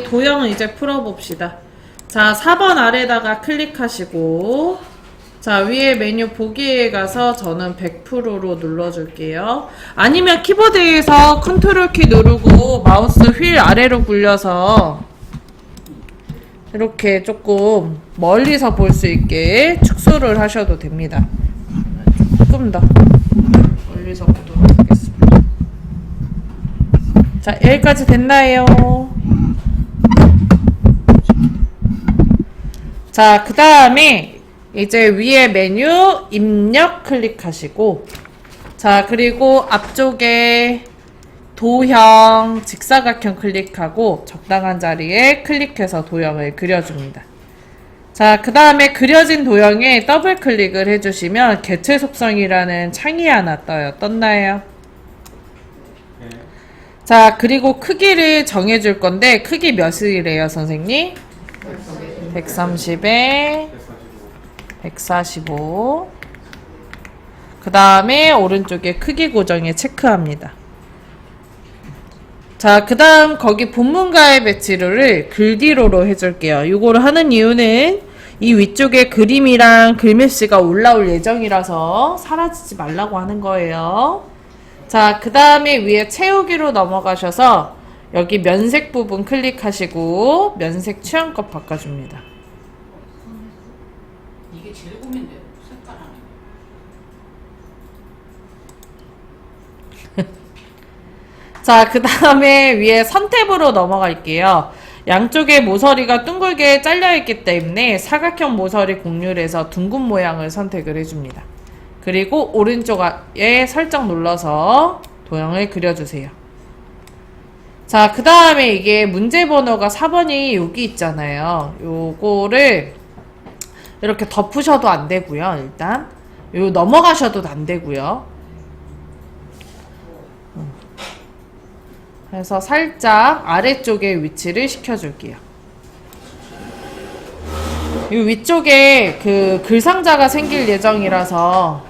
도형을 이제 풀어봅시다. 자, 4번 아래다가 클릭하시고, 자, 위에 메뉴 보기에 가서 저는 100%로 눌러줄게요. 아니면 키보드에서 컨트롤 키 누르고 마우스 휠 아래로 굴려서 이렇게 조금 멀리서 볼 수 있게 축소를 하셔도 됩니다. 조금 더 멀리서 보도록 하겠습니다. 자, 여기까지 됐나요? 자, 그 다음에 이제 위에 메뉴 입력 클릭하시고, 자, 그리고 앞쪽에 도형 직사각형 클릭하고 적당한 자리에 클릭해서 도형을 그려줍니다. 자, 그 다음에 그려진 도형에 더블 클릭을 해주시면 개체 속성이라는 창이 하나 떠요. 떴나요? 네. 자, 그리고 크기를 정해줄 건데 크기 몇이래요, 선생님? 130에 145. 그 다음에 오른쪽에 크기 고정에 체크합니다. 자, 그 다음 거기 본문가의 배치를 글 뒤로로 해줄게요. 이거를 하는 이유는 이 위쪽에 그림이랑 글메시가 올라올 예정이라서 사라지지 말라고 하는 거예요. 자, 그 다음에 위에 채우기로 넘어가셔서 여기 면색 부분 클릭하시고 면색 취향껏 바꿔줍니다. 이게 제일 고민돼요. 색깔 하는 거. 자, 그 다음에 위에 선 탭으로 넘어갈게요. 양쪽에 모서리가 둥글게 잘려있기 때문에 사각형 모서리 곡률에서 둥근 모양을 선택을 해줍니다. 그리고 오른쪽에 살짝 눌러서 도형을 그려주세요. 자, 그 다음에 이게 문제 번호가 4번이 여기 있잖아요. 요거를 이렇게 덮으셔도 안 되고요. 일단 요 넘어가셔도 안 되고요. 그래서 살짝 아래쪽에 위치를 시켜줄게요. 이 위쪽에 그 글상자가 생길 예정이라서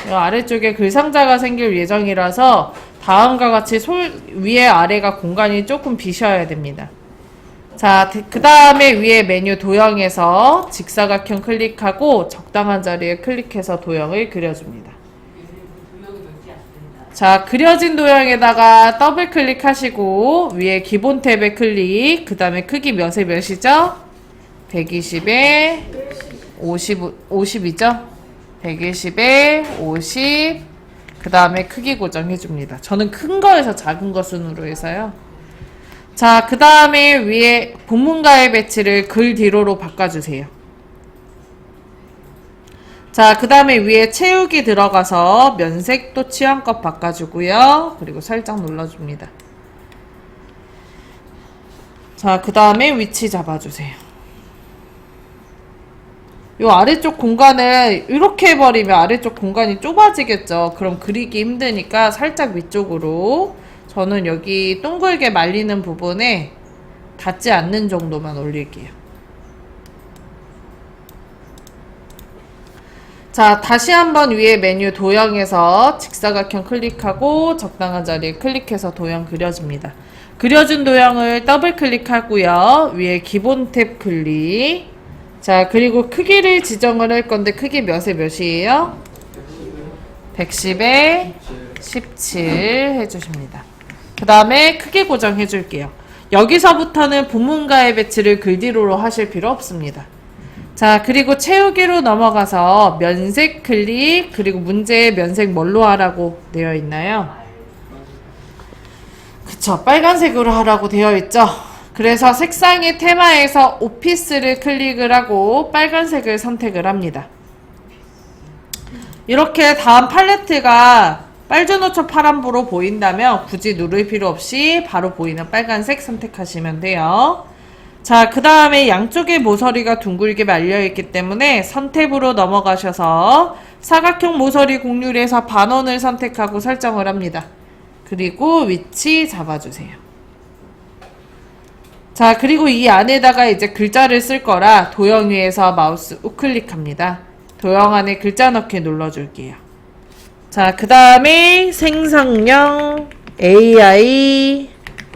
이 아래쪽에 글상자가 생길 예정이라서 다음과 같이 위에 아래가 공간이 조금 비셔야 됩니다. 자, 그 다음에 위에 메뉴 도형에서 직사각형 클릭하고 적당한 자리에 클릭해서 도형을 그려줍니다. 자, 그려진 도형에다가 더블 클릭하시고 위에 기본 탭에 클릭, 그 다음에 크기 몇에 몇이죠? 120에 50이죠? 120에 50, 그 다음에 크기 고정해줍니다. 저는 큰 거에서 작은 거 순으로 해서요. 자, 그 다음에 위에 본문가의 배치를 글 뒤로로 바꿔주세요. 자, 그 다음에 위에 채우기 들어가서 면색도 취향껏 바꿔주고요. 그리고 살짝 눌러줍니다. 자, 그 다음에 위치 잡아주세요. 요 아래쪽 공간을 이렇게 해버리면 아래쪽 공간이 좁아지겠죠. 그럼 그리기 힘드니까 살짝 위쪽으로, 저는 여기 동글게 말리는 부분에 닿지 않는 정도만 올릴게요. 자, 다시 한번 위에 메뉴 도형에서 직사각형 클릭하고 적당한 자리에 클릭해서 도형 그려줍니다. 그려준 도형을 더블 클릭하고요. 위에 기본 탭 클릭. 자, 그리고 크기를 지정을 할 건데 크기 몇에 몇이에요? 110에 17 해주십니다. 그 다음에 크기 고정해 줄게요. 여기서부터는 본문가의 배치를 글 뒤로로 하실 필요 없습니다. 자, 그리고 채우기로 넘어가서 면색 클릭, 그리고 문제에 면색 뭘로 하라고 되어 있나요? 그쵸, 빨간색으로 하라고 되어 있죠. 그래서 색상의 테마에서 오피스를 클릭을 하고 빨간색을 선택을 합니다. 이렇게 다음 팔레트가 빨주노초 파란보로 보인다면 굳이 누를 필요 없이 바로 보이는 빨간색 선택하시면 돼요. 자, 그 다음에 양쪽에 모서리가 둥글게 말려있기 때문에 선 탭으로 넘어가셔서 사각형 모서리 곡률에서 반원을 선택하고 설정을 합니다. 그리고 위치 잡아주세요. 자, 그리고 이 안에다가 이제 글자를 쓸 거라 도형 위에서 마우스 우클릭합니다. 도형 안에 글자 넣기 눌러줄게요. 자, 그 다음에 생성형 AI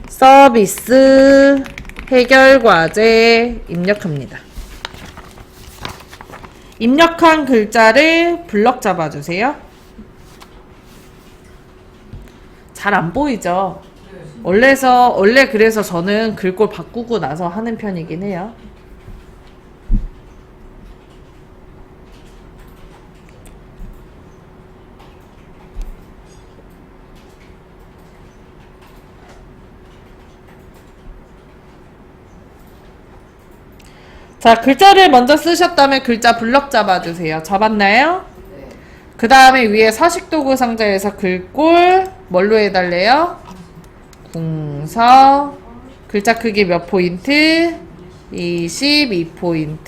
서비스 해결 과제 입력합니다. 입력한 글자를 블럭 잡아주세요. 잘 안 보이죠? 원래 그래서 저는 글꼴 바꾸고 나서 하는 편이긴 해요. 자, 글자를 먼저 쓰셨다면 글자 블럭 잡아주세요. 잡았나요? 네. 그 다음에 위에 서식도구 상자에서 글꼴 뭘로 해달래요? 궁서. 글자 크기 몇 포인트? 22포인트.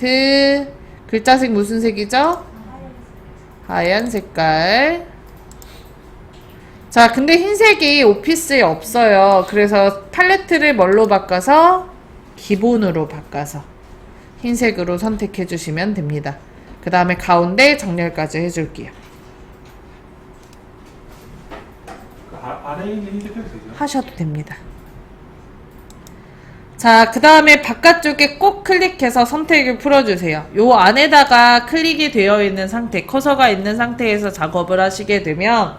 글자색 무슨 색이죠? 하얀 색깔. 자, 근데 흰색이 오피스에 없어요. 그래서 팔레트를 뭘로 바꿔서? 기본으로 바꿔서 흰색으로 선택해 주시면 됩니다. 그 다음에 가운데 정렬까지 해줄게요. 아래에 있는 흰색 해도 되죠? 하셔도 됩니다. 자, 그 다음에 바깥쪽에 꼭 클릭해서 선택을 풀어주세요. 요 안에다가 클릭이 되어 있는 상태, 커서가 있는 상태에서 작업을 하시게 되면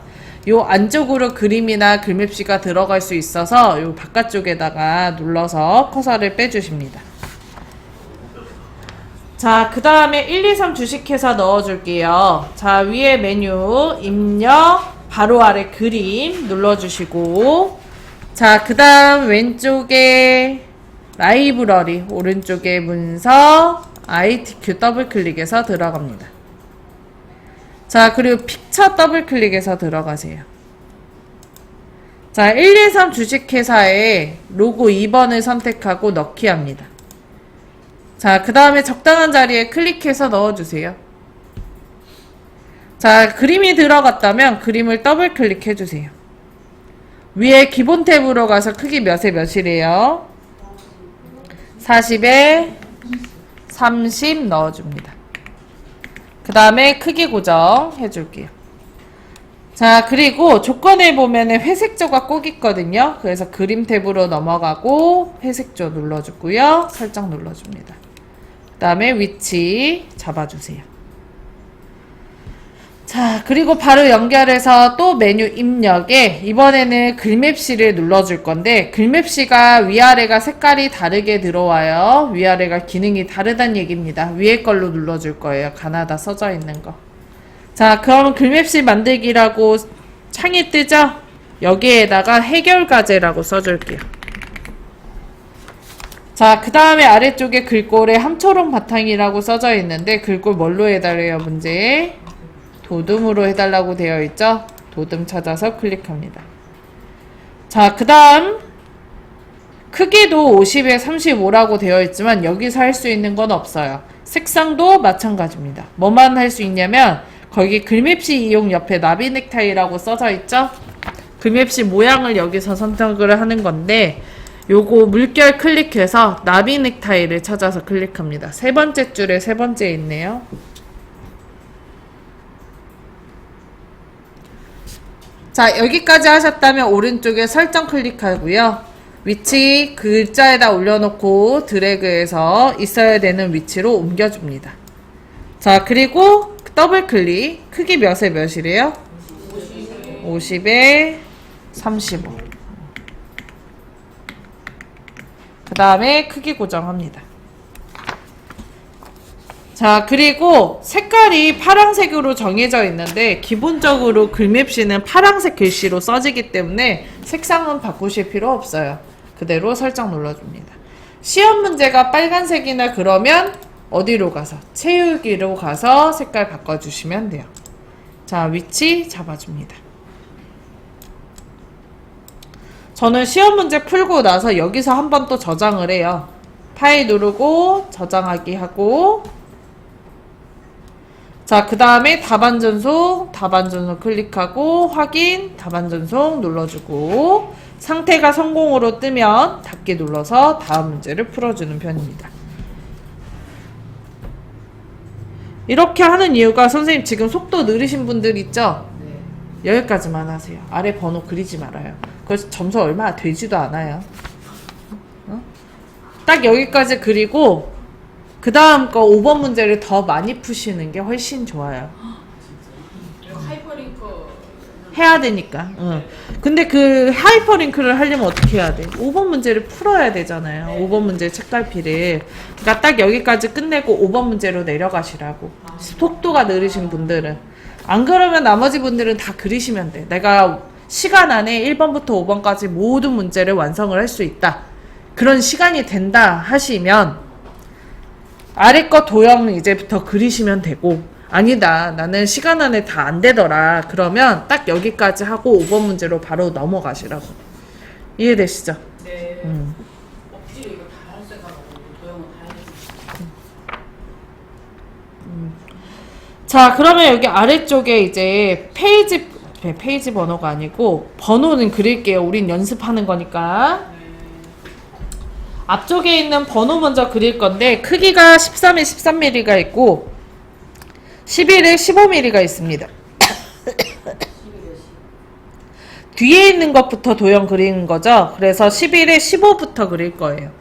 요 안쪽으로 그림이나 글맵시가 들어갈 수 있어서 요 바깥쪽에다가 눌러서 커서를 빼주십니다. 자, 그 다음에 1, 2, 3 주식해서 넣어줄게요. 자, 위에 메뉴, 입력, 바로 아래 그림 눌러주시고, 자, 그 다음 왼쪽에 라이브러리, 오른쪽에 문서, ITQ 더블 클릭해서 들어갑니다. 자, 그리고 픽처 더블 클릭해서 들어가세요. 자, 1, 2, 3 주식회사에 로고 2번을 선택하고 넣기 합니다. 자, 그 다음에 적당한 자리에 클릭해서 넣어주세요. 자, 그림이 들어갔다면 그림을 더블 클릭해주세요. 위에 기본 탭으로 가서 크기 몇에 몇이래요? 40에 30 넣어줍니다. 그 다음에 크기 고정 해줄게요. 자, 그리고 조건에 보면은 회색조가 꼭 있거든요. 그래서 그림 탭으로 넘어가고 회색조 눌러주고요. 설정 눌러줍니다. 그 다음에 위치 잡아주세요. 자, 그리고 바로 연결해서 또 메뉴 입력에 이번에는 글맵시를 눌러줄 건데 글맵시가 위아래가 색깔이 다르게 들어와요. 위아래가 기능이 다르다는 얘기입니다. 위에 걸로 눌러줄 거예요. 가나다 써져 있는 거. 자, 그럼 글맵시 만들기라고 창이 뜨죠? 여기에다가 해결 과제라고 써줄게요. 자, 그 다음에 아래쪽에 글꼴에 함초록 바탕이라고 써져 있는데 글꼴 뭘로 해달래요? 문제 도둠으로 해달라고 되어 있죠? 도둠 찾아서 클릭합니다. 자, 그 다음 크기도 50에 35라고 되어 있지만 여기서 할 수 있는 건 없어요. 색상도 마찬가지입니다. 뭐만 할 수 있냐면 거기 글맵시 이용 옆에 나비 넥타이라고 써져 있죠? 글맵시 모양을 여기서 선택을 하는 건데 요거 물결 클릭해서 나비 넥타이를 찾아서 클릭합니다. 세 번째 줄에 세 번째 있네요. 자, 여기까지 하셨다면 오른쪽에 설정 클릭하고요. 위치 글자에다 올려놓고 드래그해서 있어야 되는 위치로 옮겨줍니다. 자, 그리고 더블 클릭. 크기 몇에 몇이래요? 50에 35. 그 다음에 크기 고정합니다. 자, 그리고 색깔이 파란색으로 정해져 있는데 기본적으로 글맵시는 파란색 글씨로 써지기 때문에 색상은 바꾸실 필요 없어요. 그대로 설정 눌러줍니다. 시험 문제가 빨간색이나 그러면 어디로 가서? 채우기로 가서 색깔 바꿔주시면 돼요. 자, 위치 잡아줍니다. 저는 시험 문제 풀고 나서 여기서 한번 또 저장을 해요. 파일 누르고 저장하기 하고, 자, 그 다음에 답안 전송 클릭하고 확인, 답안 전송 눌러주고 상태가 성공으로 뜨면 닫기 눌러서 다음 문제를 풀어주는 편입니다. 이렇게 하는 이유가 선생님 지금 속도 느리신 분들 있죠? 네. 여기까지만 하세요. 아래 번호 그리지 말아요. 그래서 점수 얼마 되지도 않아요. 어? 딱 여기까지 그리고 그 다음 거 5번 문제를 더 많이 푸시는 게 훨씬 좋아요. 이거 하이퍼링크 해야 되니까. 응. 근데 그 하이퍼링크를 하려면 어떻게 해야 돼? 5번 문제를 풀어야 되잖아요. 5번 문제 책갈피를. 그러니까 딱 여기까지 끝내고 5번 문제로 내려가시라고. 속도가 느리신 분들은. 안 그러면 나머지 분들은 다 그리시면 돼. 내가 시간 안에 1번부터 5번까지 모든 문제를 완성을 할 수 있다. 그런 시간이 된다 하시면 아래 거 도형 이제부터 그리시면 되고, 아니다, 나는 시간 안에 다 안 되더라. 그러면 딱 여기까지 하고 5번 문제로 바로 넘어가시라고. 이해되시죠? 네. 억지로 이거 다 할 생각하고 도형은 다 해야지. 자, 그러면 여기 아래쪽에 이제 페이지 번호가 아니고 번호는 그릴게요. 우린 연습하는 거니까. 앞쪽에 있는 번호 먼저 그릴 건데 크기가 13에 13mm가 있고 11에 15mm가 있습니다. 뒤에 있는 것부터 도형 그리는 거죠. 그래서 11에 15부터 그릴 거예요.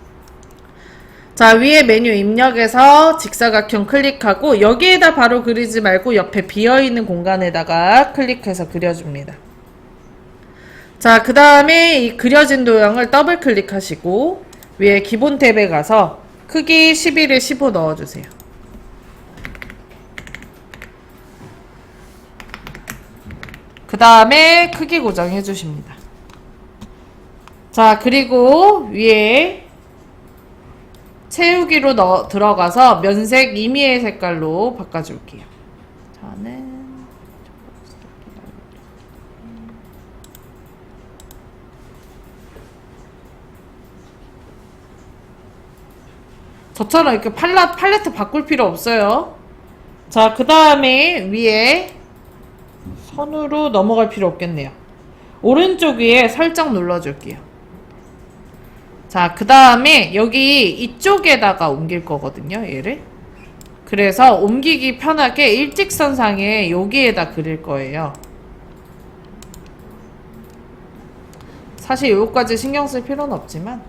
자, 위에 메뉴 입력해서 직사각형 클릭하고 여기에다 바로 그리지 말고 옆에 비어있는 공간에다가 클릭해서 그려줍니다. 자, 그 다음에 이 그려진 도형을 더블 클릭하시고 위에 기본 탭에 가서 크기 11에 15 넣어주세요. 그 다음에 크기 고정해 주십니다. 자, 그리고 위에 채우기로 들어가서 면색 임의의 색깔로 바꿔줄게요. 저는 저처럼 이렇게 팔레트 바꿀 필요 없어요. 자, 그 다음에 위에 선으로 넘어갈 필요 없겠네요. 오른쪽 위에 살짝 눌러줄게요. 자, 그 다음에 여기 이쪽에다가 옮길 거거든요, 얘를. 그래서 옮기기 편하게 일직선상에 여기에다 그릴 거예요. 사실 요거까지 신경 쓸 필요는 없지만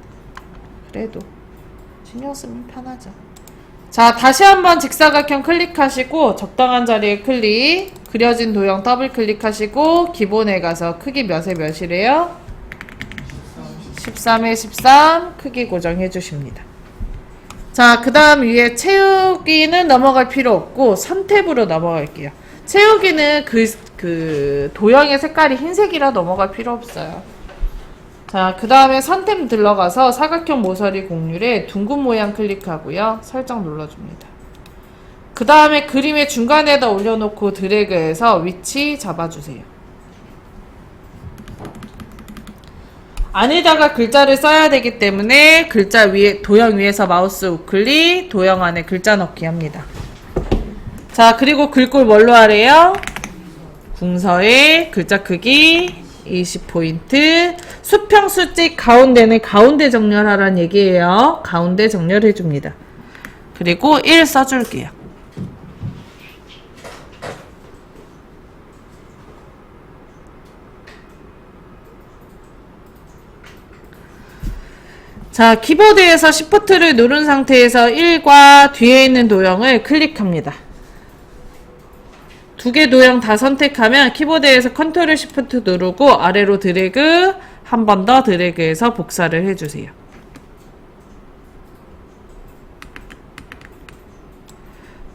그래도 신경 쓰면 편하죠. 자, 다시 한번 직사각형 클릭하시고 적당한 자리에 클릭, 그려진 도형 더블 클릭하시고 기본에 가서 크기 몇에 몇이래요? 13에 13 크기 고정해 주십니다. 자, 그 다음 위에 채우기는 넘어갈 필요 없고 선탭으로 넘어갈게요. 채우기는 그 도형의 색깔이 흰색이라 넘어갈 필요 없어요. 자, 그 다음에 선택 들러가서 사각형 모서리 곡률에 둥근 모양 클릭하고요. 살짝 눌러줍니다. 그 다음에 그림의 중간에다 올려놓고 드래그해서 위치 잡아주세요. 안에다가 글자를 써야 되기 때문에 글자 위에, 도형 위에서 마우스 우클릭, 도형 안에 글자 넣기 합니다. 자, 그리고 글꼴 뭘로 하래요? 궁서에 글자 크기 20포인트, 수평 수직 가운데는 가운데 정렬하라는 얘기예요. 가운데 정렬해줍니다. 그리고 1 써줄게요. 자, 키보드에서 Shift를 누른 상태에서 1과 뒤에 있는 도형을 클릭합니다. 두 개 도형 다 선택하면 키보드에서 컨트롤 Shift 누르고 아래로 드래그, 한 번 더 드래그해서 복사를 해주세요.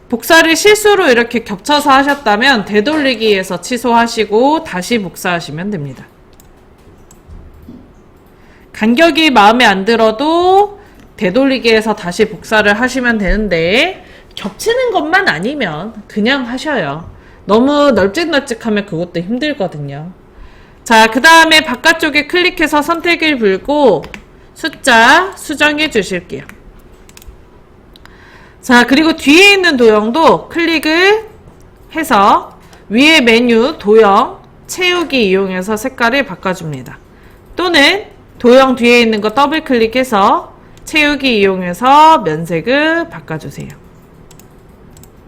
복사를 실수로 이렇게 겹쳐서 하셨다면 되돌리기에서 취소하시고 다시 복사하시면 됩니다. 간격이 마음에 안 들어도 되돌리기에서 다시 복사를 하시면 되는데 겹치는 것만 아니면 그냥 하셔요. 너무 널찍널찍하면 그것도 힘들거든요. 자, 그 다음에 바깥쪽에 클릭해서 선택을 불고 숫자 수정해 주실게요. 자, 그리고 뒤에 있는 도형도 클릭을 해서 위에 메뉴 도형 채우기 이용해서 색깔을 바꿔줍니다. 또는 도형 뒤에 있는 거 더블 클릭해서 채우기 이용해서 면색을 바꿔주세요.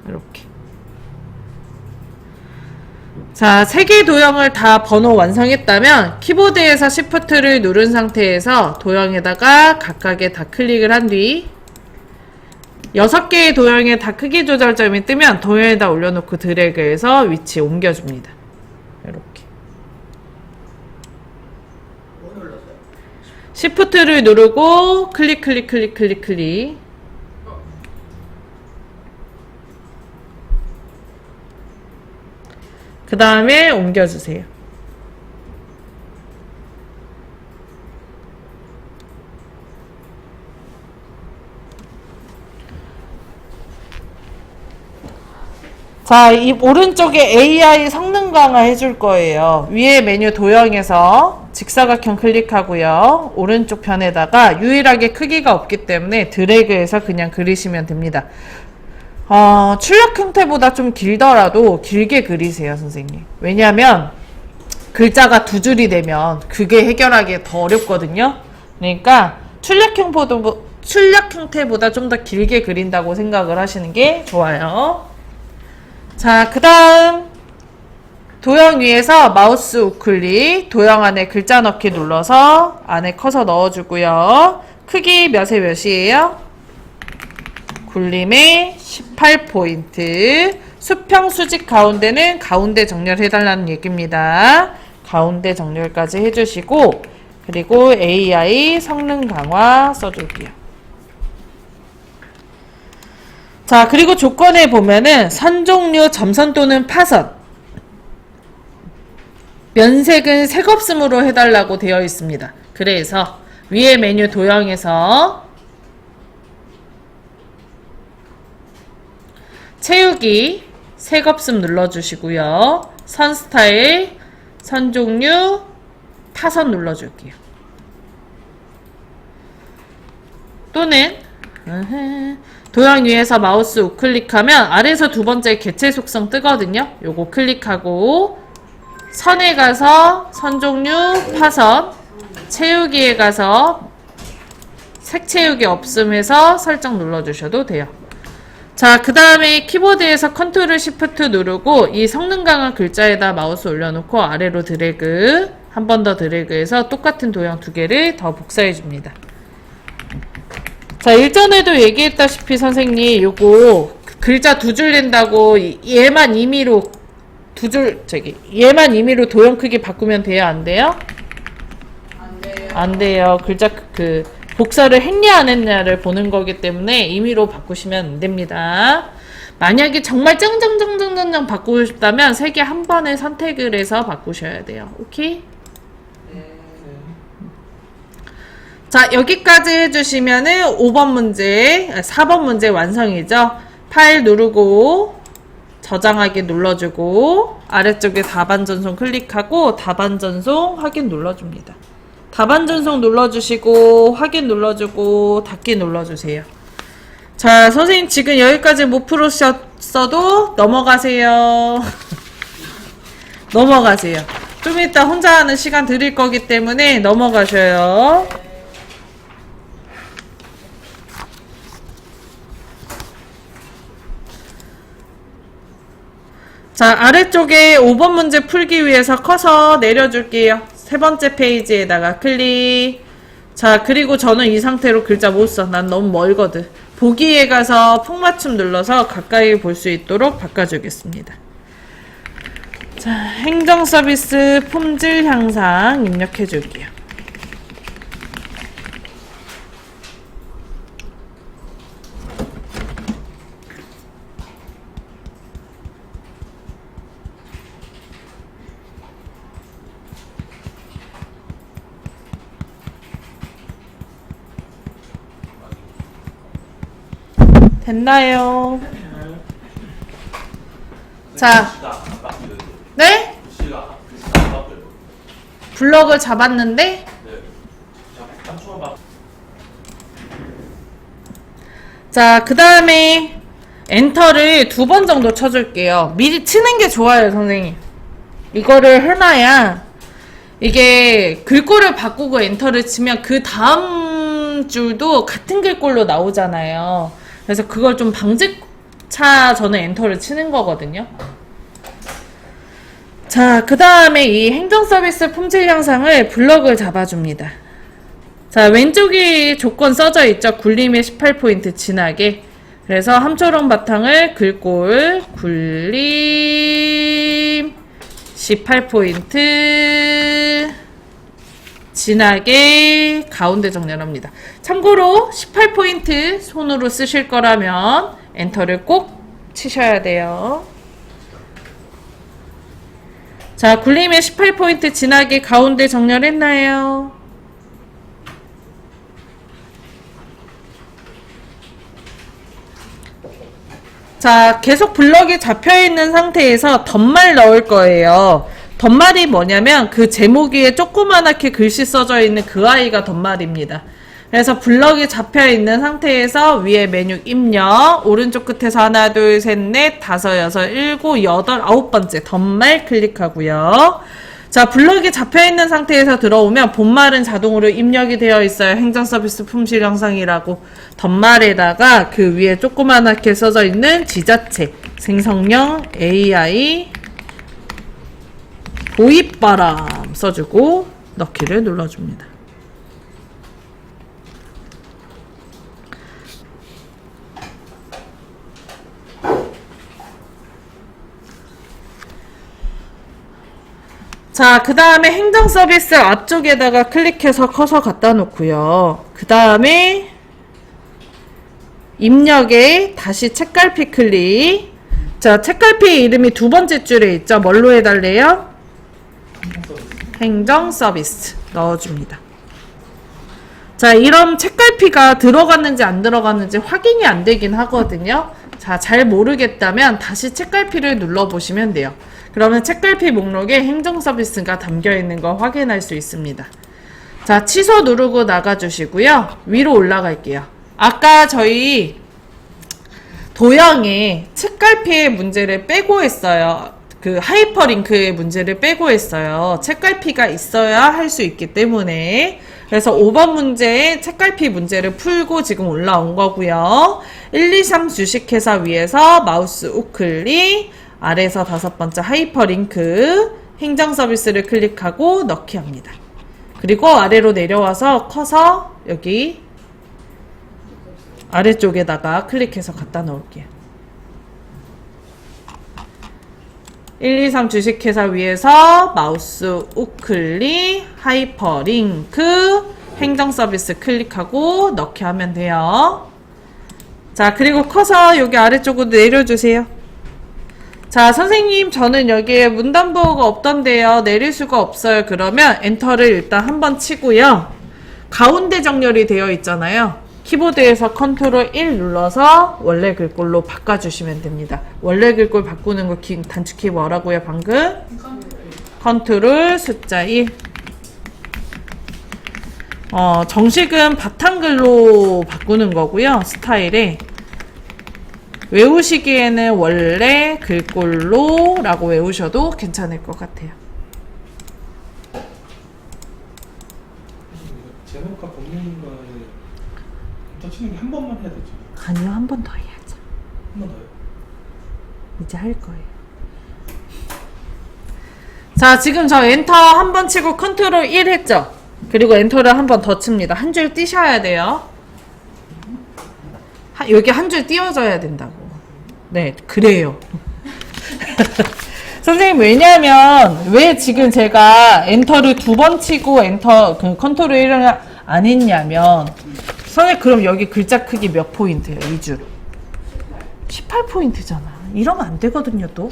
이렇게. 자, 3개 도형을 다 번호 완성했다면 키보드에서 Shift를 누른 상태에서 도형에다가 각각에 다 클릭을 한 뒤 6개의 도형에 다 크기 조절점이 뜨면 도형에다 올려놓고 드래그해서 위치 옮겨줍니다. 이렇게. 뭐 눌렀어요? Shift를 누르고 클릭. 그 다음에 옮겨주세요. 자, 이 오른쪽에 AI 성능 강화 해줄 거예요. 위에 메뉴 도형에서 직사각형 클릭하고요. 오른쪽 편에다가 유일하게 크기가 없기 때문에 드래그해서 그냥 그리시면 됩니다. 출력 형태보다 좀 길더라도 길게 그리세요, 선생님. 왜냐하면 글자가 2줄이 되면 그게 해결하기 더 어렵거든요. 그러니까 출력 형태보다 좀 더 길게 그린다고 생각을 하시는 게 좋아요. 자, 그 다음 도형 위에서 마우스 우클릭, 도형 안에 글자 넣기 눌러서 안에 커서 넣어주고요. 크기 몇이에요? 굴림에 18포인트. 수평 수직 가운데는 가운데 정렬해달라는 얘기입니다. 가운데 정렬까지 해주시고, 그리고 AI 성능 강화 써줄게요. 자, 그리고 조건에 보면은 선 종류 점선 또는 파선, 면색은 색없음으로 해달라고 되어 있습니다. 그래서 위에 메뉴 도형에서 채우기 색없음 눌러주시고요. 선 스타일, 선 종류, 파선 눌러줄게요. 또는 도형 위에서 마우스 우클릭하면 아래에서 두 번째 개체 속성 뜨거든요. 요거 클릭하고 선에 가서 선 종류, 파선, 채우기에 가서 색 채우기 없음해서 설정 눌러주셔도 돼요. 자, 그 다음에 키보드에서 컨트롤 시프트 누르고 이 성능 강화 글자에다 마우스 올려놓고 아래로 드래그, 한 번 더 드래그해서 똑같은 도형 2개를 더 복사해 줍니다. 자, 일전에도 얘기했다시피 선생님 요거 글자 2줄 낸다고 얘만 임의로 얘만 임의로 도형 크기 바꾸면 돼요? 안 돼요? 안 돼요. 안 돼요. 글자 복사를 했냐 안 했냐를 보는 거기 때문에 임의로 바꾸시면 안 됩니다. 만약에 정말 짱짱짱짱짱 바꾸고 싶다면 3개 한 번에 선택을 해서 바꾸셔야 돼요. 오케이? 자, 여기까지 해주시면은 5번 문제, 4번 문제 완성이죠. 파일 누르고 저장하기 눌러주고 아래쪽에 답안 전송 클릭하고 답안 전송 확인 눌러줍니다. 답안 전송 눌러주시고 확인 눌러주고 닫기 눌러주세요. 자, 선생님 지금 여기까지 못 풀으셨어도 넘어가세요. 넘어가세요. 좀 이따 혼자 하는 시간 드릴 거기 때문에 넘어가셔요. 자, 아래쪽에 5번 문제 풀기 위해서 커서 내려줄게요. 3번째 페이지에다가 클릭. 자, 그리고 저는 이 상태로 글자 못 써. 난 너무 멀거든. 보기에 가서 폭맞춤 눌러서 가까이 볼 수 있도록 바꿔주겠습니다. 자, 행정 서비스 품질 향상 입력해 줄게요. 됐나요? 자, 네? 블럭을 잡았는데 자, 그 다음에 엔터를 2번 정도 쳐줄게요. 미리 치는 게 좋아요, 선생님. 이거를 해놔야 이게 글꼴을 바꾸고 엔터를 치면 그 다음 줄도 같은 글꼴로 나오잖아요. 그래서 그걸 좀 방지차 저는 엔터를 치는 거거든요. 자, 그 다음에 이 행정 서비스 품질 향상을 블럭을 잡아줍니다. 자, 왼쪽이 조건 써져 있죠. 굴림의 18포인트 진하게. 그래서 함초롱 바탕을 글꼴 굴림 18포인트 진하게 가운데 정렬합니다. 참고로 18포인트 손으로 쓰실 거라면 엔터를 꼭 치셔야 돼요. 자, 굴림의 18포인트 진하게 가운데 정렬했나요? 자, 계속 블럭이 잡혀있는 상태에서 덧말 넣을 거예요. 덧말이 뭐냐면 그 제목 위에 조그만하게 글씨 써져 있는 그 아이가 덧말입니다. 그래서 블럭이 잡혀있는 상태에서 위에 메뉴 입력, 오른쪽 끝에서 하나, 둘, 셋, 넷, 다섯, 여섯, 일곱, 여덟, 아홉 번째 덧말 클릭하고요. 자, 블럭이 잡혀있는 상태에서 들어오면 본말은 자동으로 입력이 되어 있어요. 행정서비스 품질 향상이라고. 덧말에다가 그 위에 조그만하게 써져 있는 지자체, 생성형 AI 도입바람 써주고 넣기를 눌러줍니다. 자, 그 다음에 행정 서비스 앞쪽에다가 클릭해서 커서 갖다 놓고요. 그 다음에 입력에 다시 책갈피 클릭. 자, 책갈피 이름이 두 번째 줄에 있죠. 뭘로 해달래요? 행정 서비스 넣어줍니다. 자, 이런 책갈피가 들어갔는지 안 들어갔는지 확인이 안 되긴 하거든요. 자, 잘 모르겠다면 다시 책갈피를 눌러보시면 돼요. 그러면 책갈피 목록에 행정 서비스가 담겨 있는 거 확인할 수 있습니다. 자, 취소 누르고 나가주시고요. 위로 올라갈게요. 아까 저희 도형에 책갈피의 문제를 빼고 했어요. 그 하이퍼링크의 문제를 빼고 했어요. 책갈피가 있어야 할 수 있기 때문에. 그래서 5번 문제에 책갈피 문제를 풀고 지금 올라온 거고요. 1, 2, 3 주식회사 위에서 마우스 우클릭, 아래에서 다섯 번째 하이퍼링크, 행정 서비스를 클릭하고 넣기 합니다. 그리고 아래로 내려와서 커서 여기 아래쪽에다가 클릭해서 갖다 놓을게요. 1, 2, 3 주식회사 위에서 마우스 우클릭, 하이퍼링크, 행정 서비스 클릭하고 넣기 하면 돼요. 자, 그리고 커서 여기 아래쪽으로 내려주세요. 자, 선생님 저는 여기에 문단부호가 없던데요. 내릴 수가 없어요. 그러면 엔터를 일단 한번 치고요. 가운데 정렬이 되어 있잖아요. 키보드에서 컨트롤 1 눌러서 원래 글꼴로 바꿔주시면 됩니다. 원래 글꼴 바꾸는 거 단축키 뭐라고요 방금? 컨트롤 숫자 1. 정식은 바탕글로 바꾸는 거고요. 스타일에. 외우시기에는 원래 글꼴로 라고 외우셔도 괜찮을 것 같아요. 제목과 본명과의 터치는 한 번만 해야 되죠? 아니요, 한 번 더 해야죠. 한 번 더요? 이제 할 거예요. 자, 지금 저 엔터 한 번 치고 컨트롤 1 했죠? 그리고 엔터를 한 번 더 칩니다. 한 줄 띄셔야 돼요. 여기 한 줄 띄워줘야 된다고. 네, 그래요. 선생님, 왜냐면, 왜 지금 제가 엔터를 두 번 치고 컨트롤 1을 안 했냐면, 선생님, 그럼 여기 글자 크기 몇 포인트예요, 이 줄? 18포인트잖아. 이러면 안 되거든요, 또.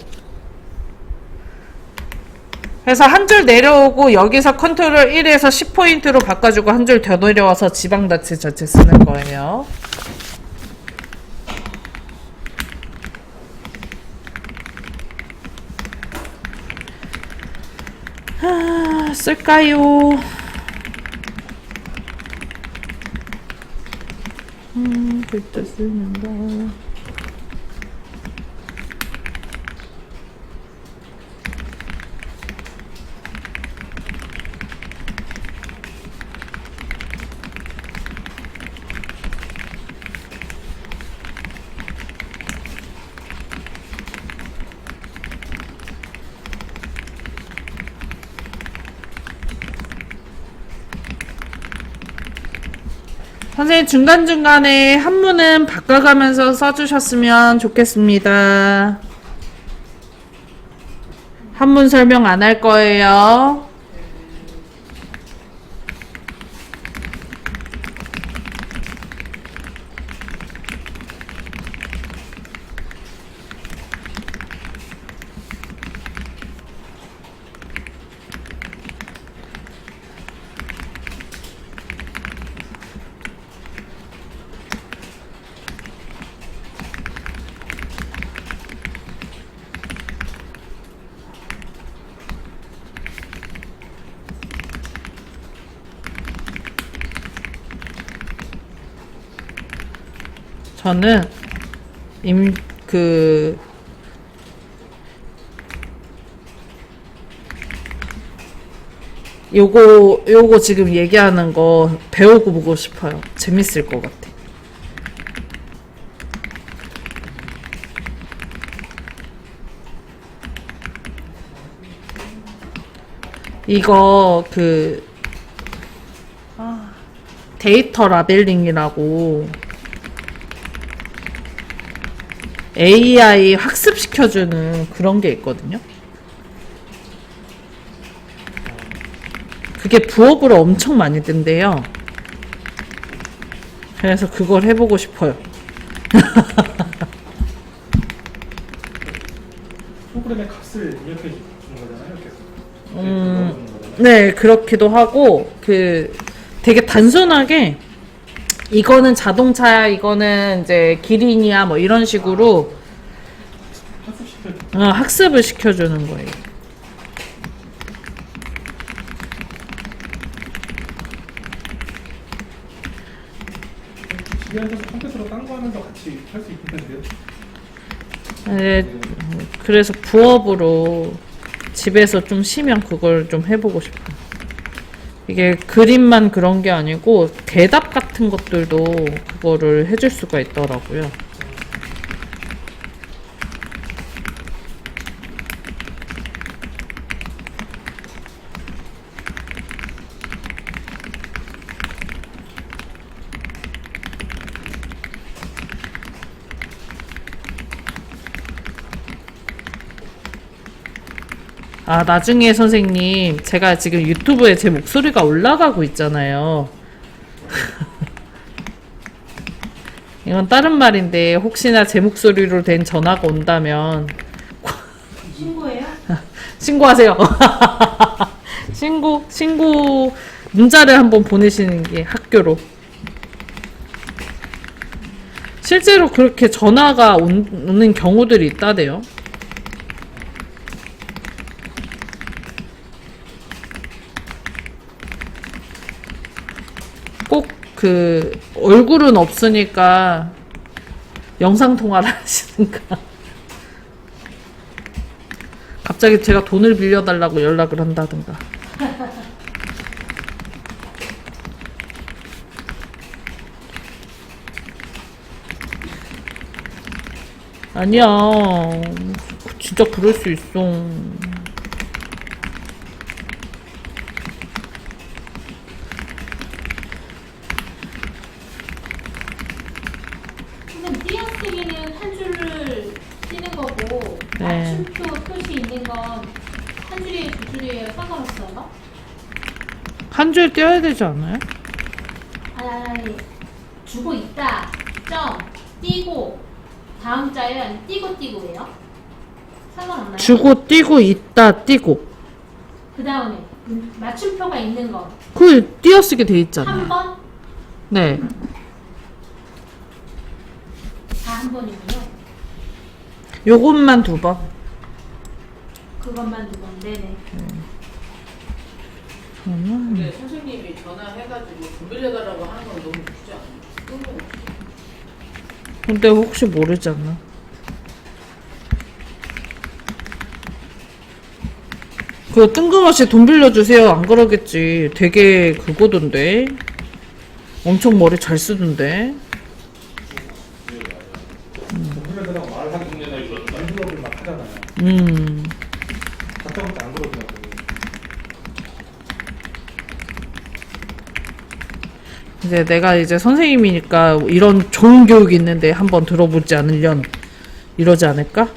그래서 한 줄 내려오고, 여기서 컨트롤 1에서 10포인트로 바꿔주고, 한 줄 더 내려와서 지방자치 전체 쓰는 거예요. 쓸까요? 글자 쓰는 거. 선생님 중간중간에 한문은 바꿔가면서 써주셨으면 좋겠습니다. 한문 설명 안 할 거예요. 저는 요거 지금 얘기하는 거 배우고 보고 싶어요. 재밌을 것 같아. 이거 데이터 라벨링이라고 AI 학습시켜주는 그런 게 있거든요. 그게 부업으로 엄청 많이 뜬대요. 그래서 그걸 해보고 싶어요. 프로그램의 값을 입력해 주는 거잖아요. 계속. 네, 그렇기도 하고, 되게 단순하게, 이거는 자동차야, 이거는 이제 기린이야, 뭐 이런 식으로, 학습을 시켜주는 거예요. 집에 앉아서 컴퓨터로 딴 거 하면서 같이 할 수 있겠는데요? 네, 그래서 부업으로 집에서 좀 쉬면 그걸 좀 해보고 싶어요. 이게 그림만 그런 게 아니고 대답 같은 것들도 그거를 해줄 수가 있더라고요. 아, 나중에 선생님, 제가 지금 유튜브에 제 목소리가 올라가고 있잖아요. 이건 다른 말인데, 혹시나 제 목소리로 된 전화가 온다면, 신고해요? 신고하세요. 신고, 문자를 한번 보내시는 게 학교로. 실제로 그렇게 전화가 오는 경우들이 있다대요. 꼭 얼굴은 없으니까 영상통화를 하시는가. 갑자기 제가 돈을 빌려달라고 연락을 한다든가. 아니야. 진짜 그럴 수 있어. 선생님, 띄어쓰기는 한 줄을 띄는 거고 네. 맞춤표 표시 있는 건 한 줄이에요, 두 줄이에요, 상관없어요? 한 줄 떼어야 되지 않아요? 아니, 주고 있다, 점, 띄고, 다음 자예요? 아니, 띄고예요? 상관없나요? 주고 띄고 있다 띄고. 그 다음에 맞춤표가 있는 거 그 띄어쓰기 돼 있잖아요. 한 번? 네. 다 한 번이군요. 요것만 2번. 그것만 두 번. 네네. 근데 선생님이 전화해가지고 돈 빌려달라고 하는 건 너무 쉽지 않아요? 뜬금없이. 근데 혹시 모르잖아. 그 뜬금없이 돈 빌려주세요 안 그러겠지. 되게 그거던데. 엄청 머리 잘 쓰던데. 컴퓨터랑 말하기 전에 인플럽을 막 하잖아요. 다짜고짜 안 그러더라고요. 이제 내가 이제 선생님이니까 이런 좋은 교육이 있는데 한번 들어보지 않으련 이러지 않을까?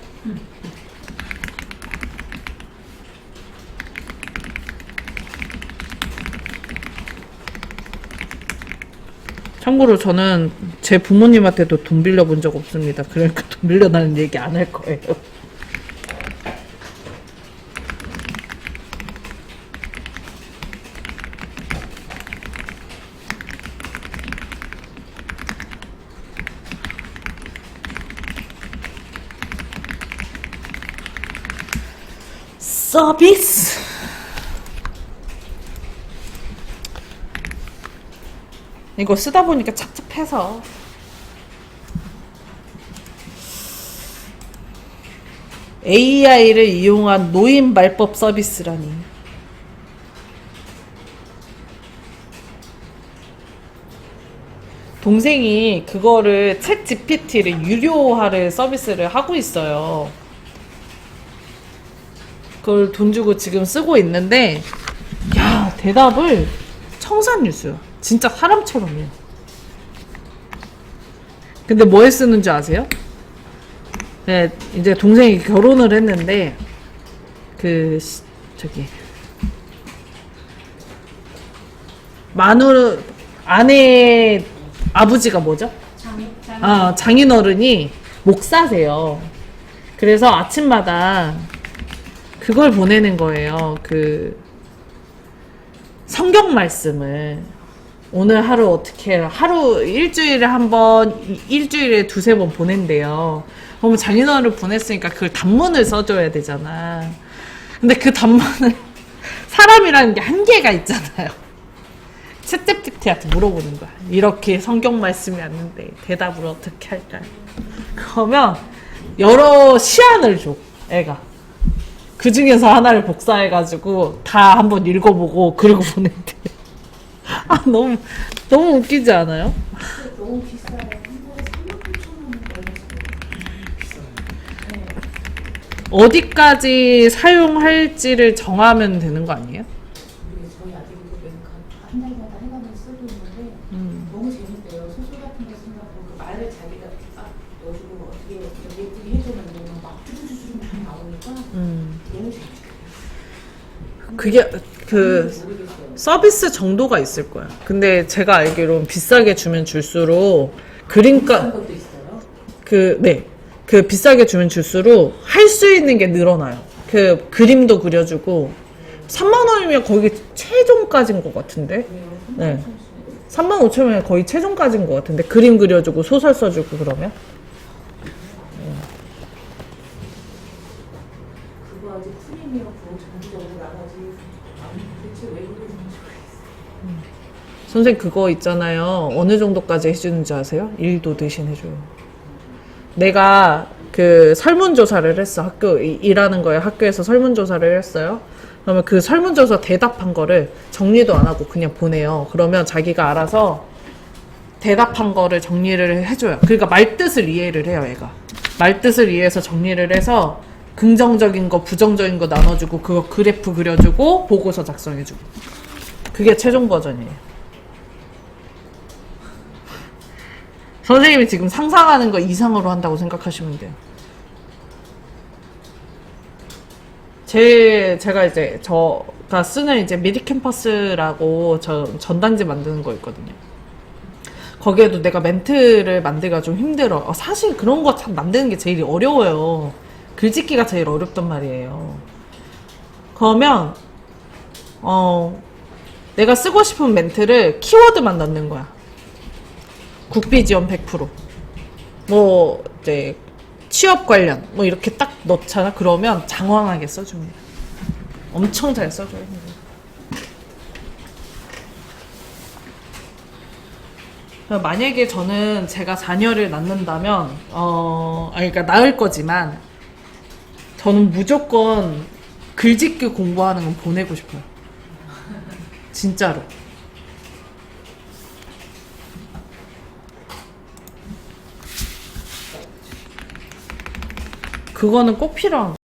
참고로 저는 제 부모님한테도 돈 빌려본 적 없습니다. 그러니까 돈 빌려달라는 얘기 안 할 거예요. 서비스. 이거 쓰다 보니까 착잡해서. AI를 이용한 노인 말법 서비스라니. 동생이 그거를 챗 GPT를 유료화를 서비스를 하고 있어요. 그걸 돈 주고 지금 쓰고 있는데, 야, 대답을 청산유수야. 진짜 사람처럼이에요. 근데 뭐에 쓰는 줄 아세요? 네, 이제 동생이 결혼을 했는데, 아내 아버지가 뭐죠? 장인어른이 목사세요. 그래서 아침마다 그걸 보내는 거예요. 성경 말씀을 오늘 하루 어떻게 해라. 하루 일주일에 한 번, 일주일에 두세 번 보낸대요. 그러면 장인어른을 보냈으니까 그걸 단문을 써줘야 되잖아. 근데 그 단문은 사람이라는 게 한계가 있잖아요. 챗GPT한테 물어보는 거야. 이렇게 성경 말씀이 왔는데 대답을 어떻게 할까요? 그러면 여러 시안을 줘, 애가. 그 중에서 하나를 복사해가지고 다 한번 읽어보고 그리고 보낸대. 아, 너무 웃기지 않아요? 너무 비싸요. 한 달에 3만 9천 원 걸렸어요. 어디까지 사용할지를 정하면 되는 거 아니에요? 우리 저희 아들도 계속 한 달마다 해가면서 쓰고 있는데 너무 재밌대요. 소설 같은 거 쓴다고 그 말을 자기가 딱 넣어주고 어떻게 예쁘게 해주면 막 쭈쭈쭈쭈 막 나오니까 너무 재밌대요. 그게 모르겠어요. 서비스 정도가 있을 거야. 근데 제가 알기로는 비싸게 주면 줄수록 그림가 그런 것도 있어요. 비싸게 주면 줄수록 할 수 있는 게 늘어나요. 그림도 그려주고 3만 원이면 거의 최종까지인 것 같은데. 네. 3만 5천 원이면 거의 최종까지인 것 같은데. 그림 그려주고 소설 써주고 그러면. 그거 아직 프리미엄 그거 전국적으로 나가지. 대체 왜 그러는지 모르겠어요. 선생님 그거 있잖아요. 어느 정도까지 해주는지 아세요? 1도 대신 해줘요. 내가 설문조사를 했어. 일하는 거에 학교에서 설문조사를 했어요. 그러면 그 설문조사 대답한 거를 정리도 안 하고 그냥 보내요. 그러면 자기가 알아서 대답한 거를 정리를 해줘요. 그러니까 말뜻을 이해를 해요, 얘가. 말뜻을 이해해서 정리를 해서 긍정적인 거, 부정적인 거 나눠주고 그거 그래프 그려주고 보고서 작성해주고. 그게 최종 버전이에요. 선생님이 지금 상상하는 거 이상으로 한다고 생각하시면 돼요. 제가 이제 저가 쓰는 이제 미리 캠퍼스라고 전단지 만드는 거 있거든요. 거기에도 내가 멘트를 만들기가 좀 힘들어. 사실 그런 거 참 만드는 게 제일 어려워요. 글짓기가 제일 어렵단 말이에요. 그러면 내가 쓰고 싶은 멘트를 키워드만 넣는 거야. 국비 지원 100%. 뭐 이제 취업 관련 뭐 이렇게 딱 넣잖아. 그러면 장황하게 써줍니다. 엄청 잘 써줘요. 만약에 저는 제가 자녀를 낳는다면 그러니까 낳을 거지만 저는 무조건 글짓기 공부하는 건 보내고 싶어요. 진짜로. 그거는 꼭 필요한